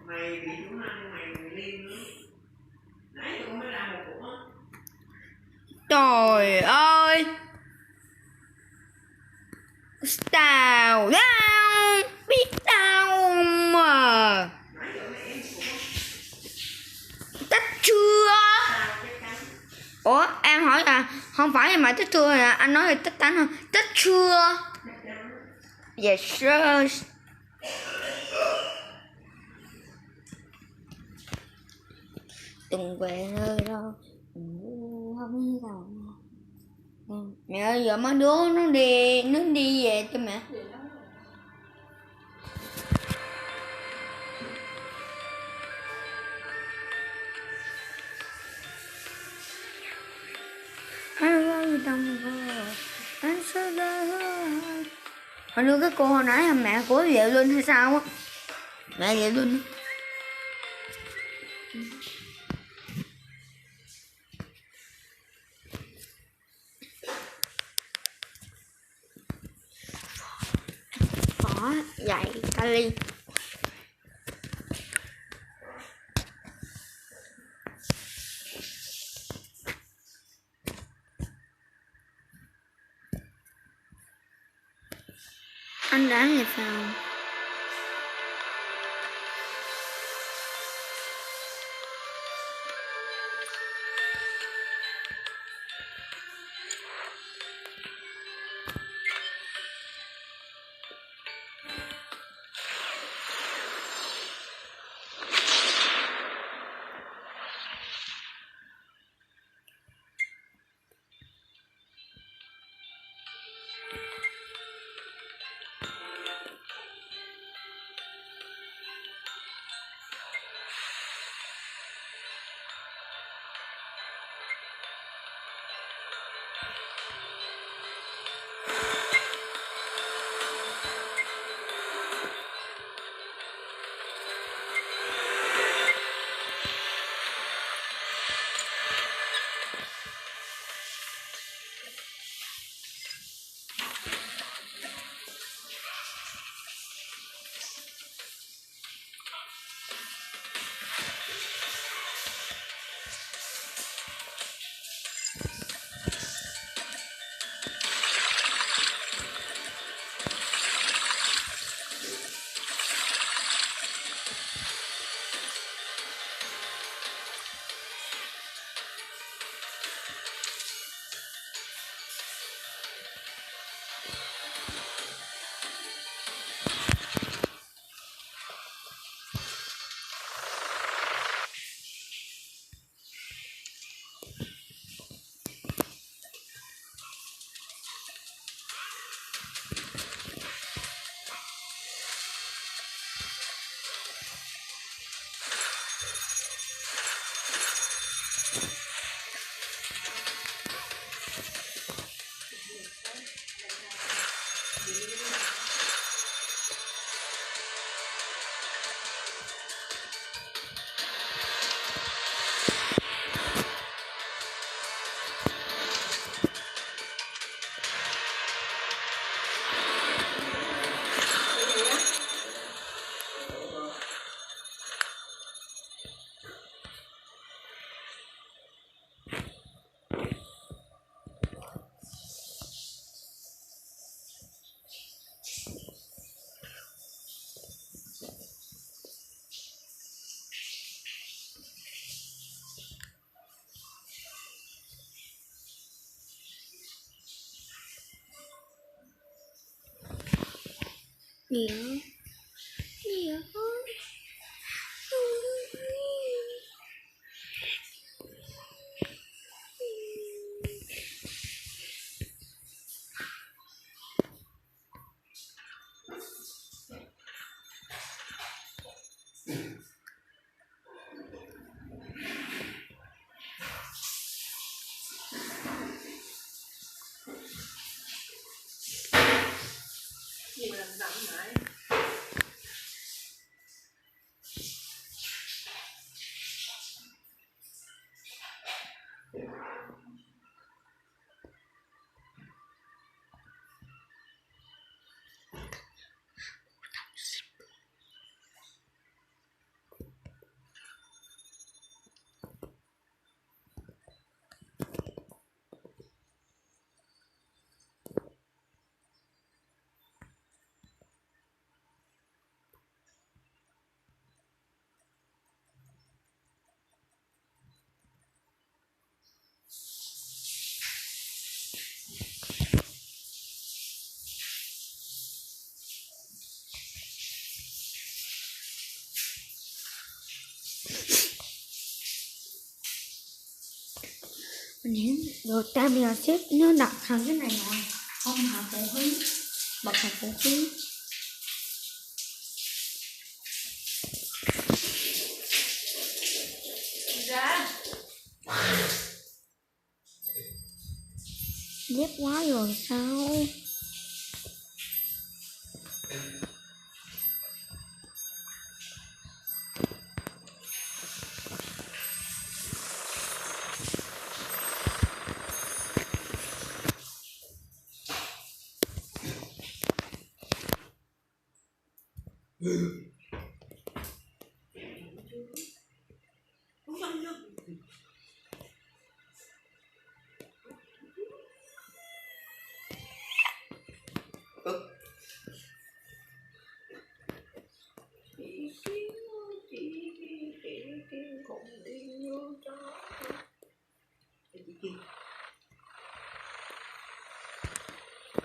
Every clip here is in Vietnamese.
Mày bị chủ năng mày liên nữa. Nãy tụi mới làm một cục á. Trời ơi. Tao đâu biết đâu mà. Tách chưa? Ủa em hỏi là không phải là mày tách chưa là anh nói là tách tánh không? Tách chưa? Yes sir. Đừng về nơi đâu không đâu. Mẹ ơi giờ mấy đứa nó đi về cho mẹ. Anh sẽ hồi đưa cái cô hồi nãy mẹ của Diệu Linh hay sao á, mẹ Diệu Linh bỏ dạy Kali. Anh đã gì sao? Nhiều nhiều gì mà làm rộng lại. Nếu rồi ta bây giờ xếp nó đặt thành cái này rồi. Không hạ phụ huynh. Bật hạ phụ huynh. Ra. Dép quá rồi sao?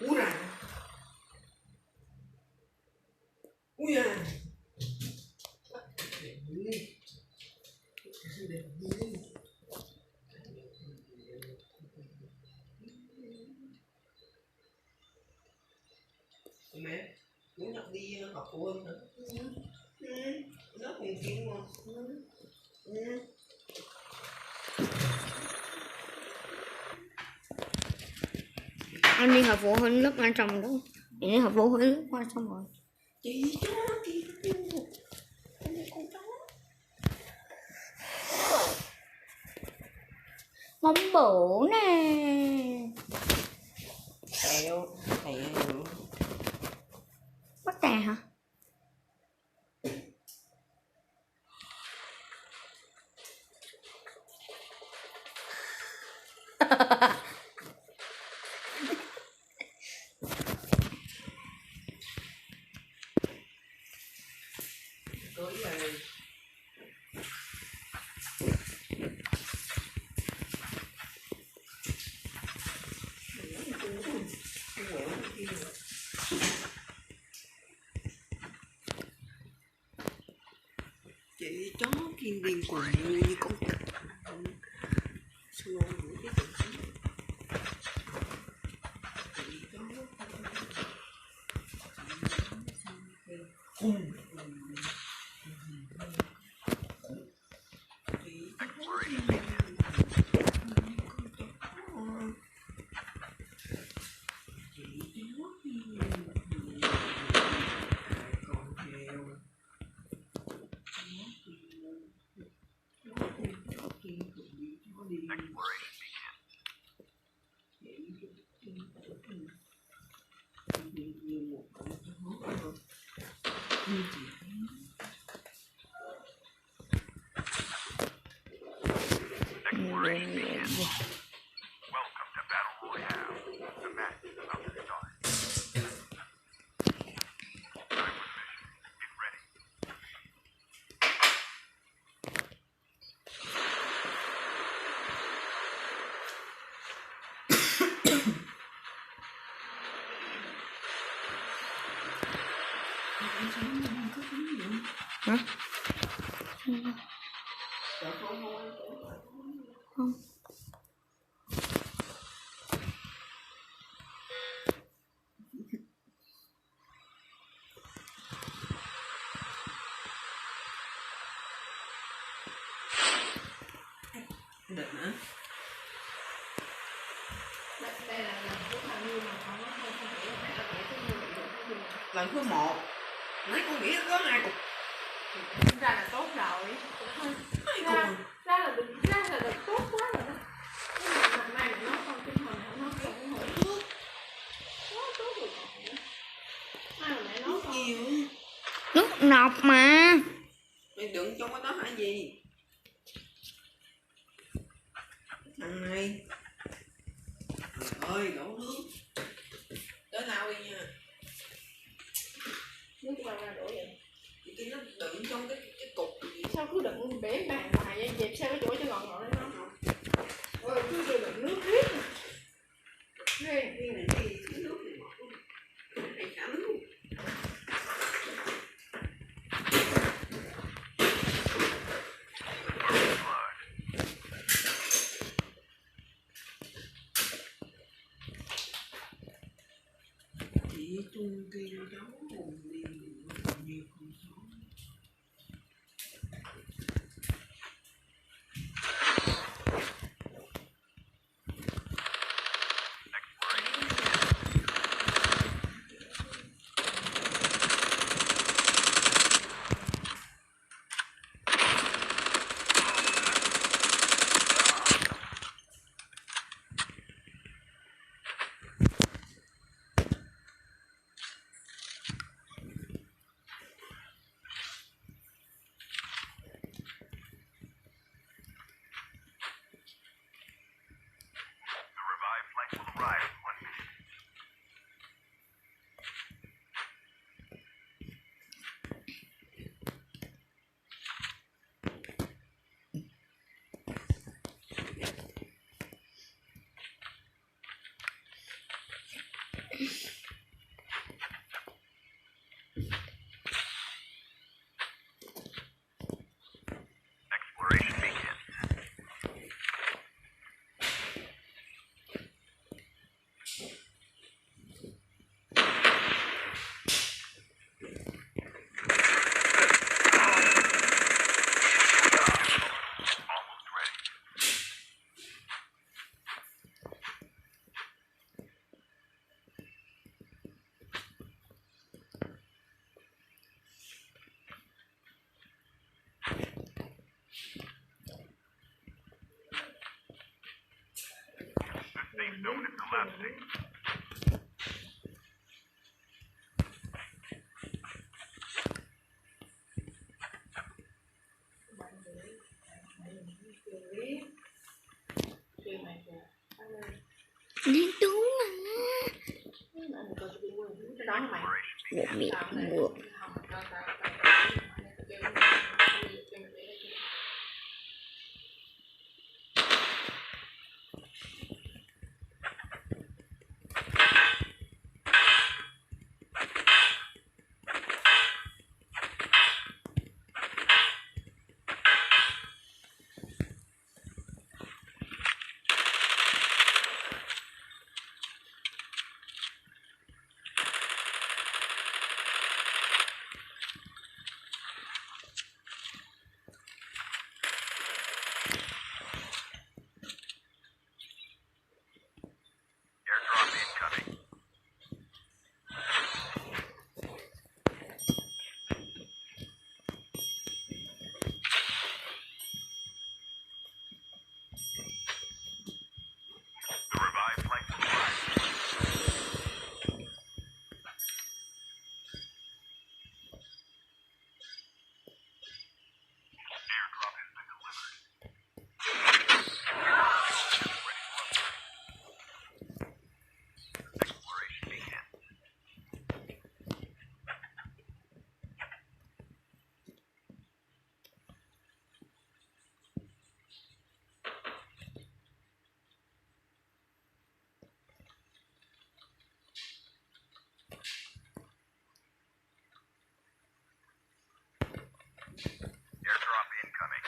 Ui à. Ui à. Mẹ muốn nhập đi học phụ huynh hả? Nó cùng kiến mà. Anh đi học phụ huynh lúc anh chồng đó. Anh đi học phụ huynh lúc qua xong rồi. Chị chó kìa. Con chó. Mắm bổ nè. Tèo. Tèo. Bắt tè hả? Cưới rồi. Chị chó kiên điên cùng như con cặc. Xua đuổi cái gì. Hả? Không. Định hả? Đây là lần thứ bao nhiêu mà không có không nghĩ là phải là cái thứ như vậy. Lần thứ 1. Nãy con nghĩ có 2 cục. Ra là tốt rồi. Ra là được tốt quá rồi đó. Cái mà mai mà nó không tinh thần nó không hữu thuốc. Quá tốt rồi. Ai mà mẹ nói con. Nhiều. Nước nọc mà. Mày đừng trong cái đó hả gì? Thằng này. Trời ơi, đổ nước. Tới nào đi nha. Nước vào ra đổ vậy. Thì cái nó đựng trong cái cục gì. Sao cứ đựng bể bàn hoài vậy? Dẹp sao cái chỗ cho ngọt ngọt đấy nó không? Ôi cứ đựng nước riết. Ghê. Cái này cái nước này ngọt lắm. Này khả nước. Hùng kiều cháu hùng đi nhiều con số. Safe zone is collapsing. Chuyện này kìa. Anh ơi, Nên đúng mà. anh coi cho tôi quên cái đó mày. Một miệng Tao này một. không cho tao Airdrop incoming. The revived flight will arrive. Airdrop has been delivered. Exploration begins. Airdrop incoming.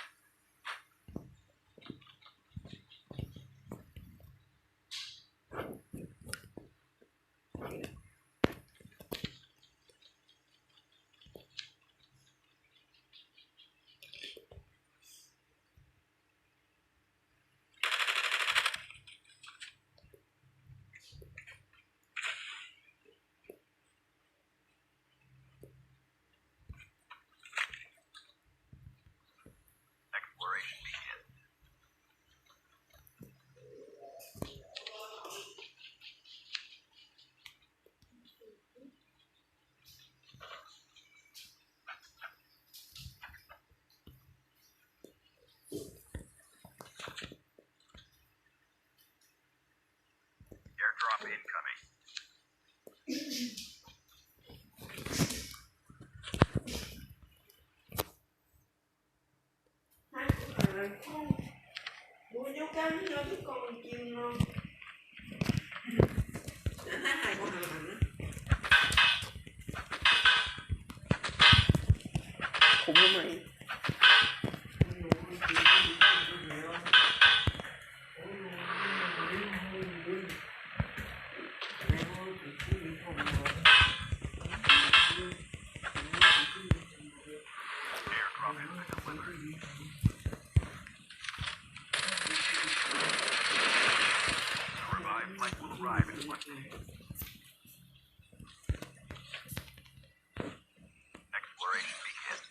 Exploration begins. Airdrop incoming. Mua vô canh cho cái con chim non. Đã thấy hai con hàng lạnh á. Khủng lắm mày. Revived flight will arrive in 1 minute. Exploration begins.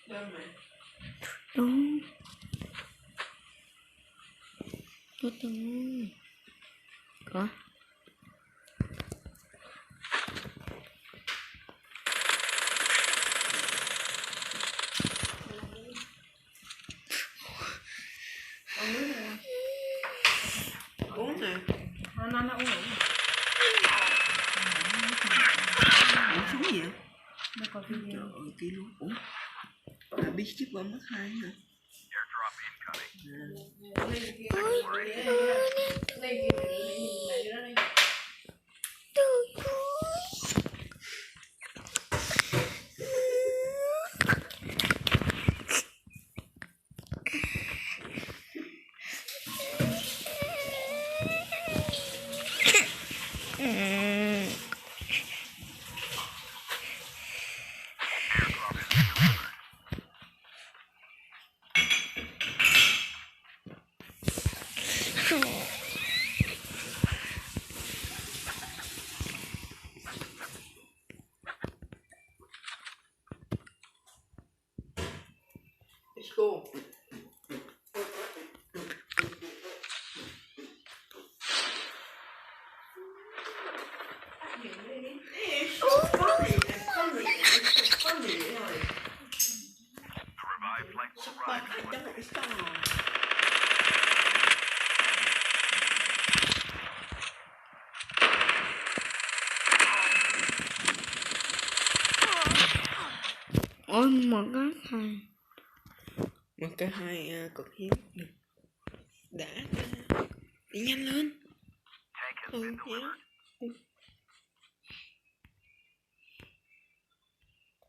Đơn mà. Đúng. Tôi từng có. Uống nè. Nó uống đủ. Uống xuống gì vậy? Nó còn cái gì? Trời ơi, ký luôn. Ủa? Là biết chip bơm mất 2 hả? Airdrop incoming. Let's go. The revived flight will arrive in 1 minute. Ôi một cái thằng. Một cái hai cực hiếm được. Đã. Đi nhanh lên. Tank has Ừ, been nhé. delivered.